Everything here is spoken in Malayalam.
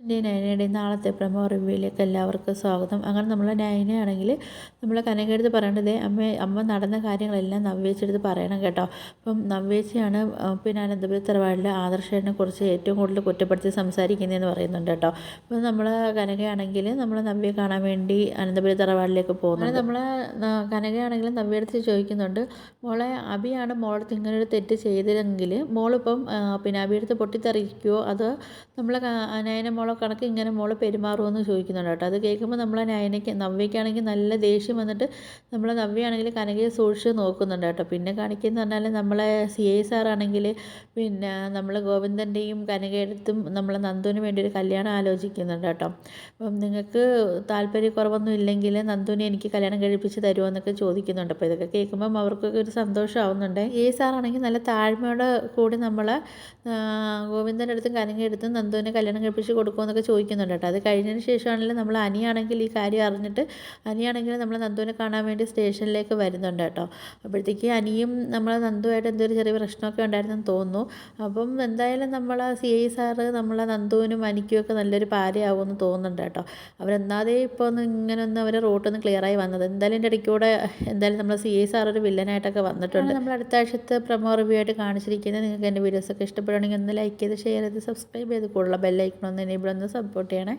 നയനയുടെയും നാളത്തെ പ്രമോ റിവ്യൂയിലേക്ക് എല്ലാവർക്കും സ്വാഗതം. അങ്ങനെ നമ്മൾ നയനയാണെങ്കിൽ നമ്മൾ കനകയെടുത്ത് പറയേണ്ടത് അമ്മ നടന്ന കാര്യങ്ങളെല്ലാം നവ്യേച്ചെടുത്ത് പറയണം കേട്ടോ. അപ്പം നവ്യേച്ചയാണ് പിന്നെ അനന്തപുരി തറവാടിലെ ആദർശനെ കുറിച്ച് ഏറ്റവും കൂടുതൽ കുറ്റപ്പെടുത്തി സംസാരിക്കുന്നതെന്ന് പറയുന്നുണ്ട് കേട്ടോ. അപ്പം നമ്മൾ കനകയാണെങ്കിൽ നമ്മൾ നവ്യയെ കാണാൻ വേണ്ടി അനന്തപുരി തറവാടിലേക്ക് പോകുന്നുണ്ട്. നമ്മൾ കനകയാണെങ്കിലും നവ്യയെടുത്ത് ചോദിക്കുന്നുണ്ട്, മോളെ അബിയാണ് മോളടുത്ത് ഇങ്ങനൊരു തെറ്റ് ചെയ്തതെങ്കിൽ മോളിപ്പം പിന്നെ അബിയെടുത്ത് പൊട്ടിത്തെറിക്കുമോ അതോ നമ്മൾ നയന മോളെ കണക്ക് ഇങ്ങനെ മോള് പെരുമാറുമെന്ന് ചോദിക്കുന്നുണ്ട് കേട്ടോ. അത് കേൾക്കുമ്പോൾ നമ്മൾ നവ്യയ്ക്കാണെങ്കിൽ നല്ല ദേഷ്യം വന്നിട്ട് നമ്മൾ നവ്യയാണെങ്കിൽ കനകയെ സൂക്ഷിച്ച് നോക്കുന്നുണ്ട് കേട്ടോ. പിന്നെ കാണിക്കുന്നത് പറഞ്ഞാൽ നമ്മളെ CI സാറാണെങ്കിൽ പിന്നെ നമ്മൾ ഗോവിന്ദൻ്റെയും കനകയെടുത്തും നമ്മൾ നന്ദുവിന് വേണ്ടി ഒരു കല്യാണം ആലോചിക്കുന്നുണ്ട് കേട്ടോ. അപ്പം നിങ്ങൾക്ക് താല്പര്യക്കുറവൊന്നും ഇല്ലെങ്കിൽ നന്ദുവിനെ എനിക്ക് കല്യാണം കഴിപ്പിച്ച് തരുമോ എന്നൊക്കെ ചോദിക്കുന്നുണ്ട്. അപ്പോൾ ഇതൊക്കെ കേൾക്കുമ്പം അവർക്കൊക്കെ ഒരു സന്തോഷമാവുന്നുണ്ട്. CI സാറാണെങ്കിൽ നല്ല താഴ്മയോടെ കൂടി നമ്മളെ ഗോവിന്ദൻ്റെ അടുത്തും കനകയെടുത്തും നന്ദുവിനെ കല്യാണം കഴിപ്പിച്ച് കൊടുക്കുമെന്നൊക്കെ ചോദിക്കുന്നുണ്ട് കേട്ടോ. അത് കഴിഞ്ഞതിന് ശേഷമാണെങ്കിൽ നമ്മൾ അനിയാണെങ്കിൽ ഈ കാര്യം അറിഞ്ഞിട്ട് അനിയാണെങ്കിൽ നമ്മൾ നന്ദുവിനെ കാണാൻ വേണ്ടി സ്റ്റേഷനിലേക്ക് വരുന്നുണ്ട് കേട്ടോ. അപ്പോഴത്തേക്ക് അനിയും നമ്മൾ നന്ദുവായിട്ട് എന്തൊരു ചെറിയ പ്രശ്നമൊക്കെ ഉണ്ടായിരുന്നെന്ന് തോന്നുന്നു. അപ്പം എന്തായാലും നമ്മൾ CI സാറ് നമ്മളെ നന്ദുവിനും അനിക്കുമൊക്കെ നല്ലൊരു പാരയാവുമെന്ന് തോന്നുന്നുണ്ട് കേട്ടോ. അവരെന്നാതേ ഇപ്പോൾ ഇങ്ങനെ അവരെ റൂട്ടൊന്ന് ക്ലിയറായി വന്നത്. എന്തായാലും എൻ്റെ ഇടയ്ക്കൂടെ എന്തായാലും നമ്മൾ CI സാർ ഒരു വില്ലനായിട്ടൊക്കെ വന്നിട്ടുണ്ട്. നമ്മൾ അടുത്ത ആഴ്ചത്തെ പ്രമോ റിവ്യൂ ആയിട്ട് കാണിച്ചിരിക്കുന്നത്. നിങ്ങൾക്ക് എൻ്റെ വീഡിയോസൊക്കെ ഇഷ്ടപ്പെടുകയാണെങ്കിൽ ഒന്ന് ലൈക്ക് ചെയ്ത് ഷെയർ ചെയ്ത് സബ്സ്ക്രൈബ് ചെയ്ത് കൂടുതലുള്ള ബെല്ലൈക്കൺ ഒന്ന് എനേബിൾ ഒന്ന് സപ്പോർട്ട് ചെയ്യണേ.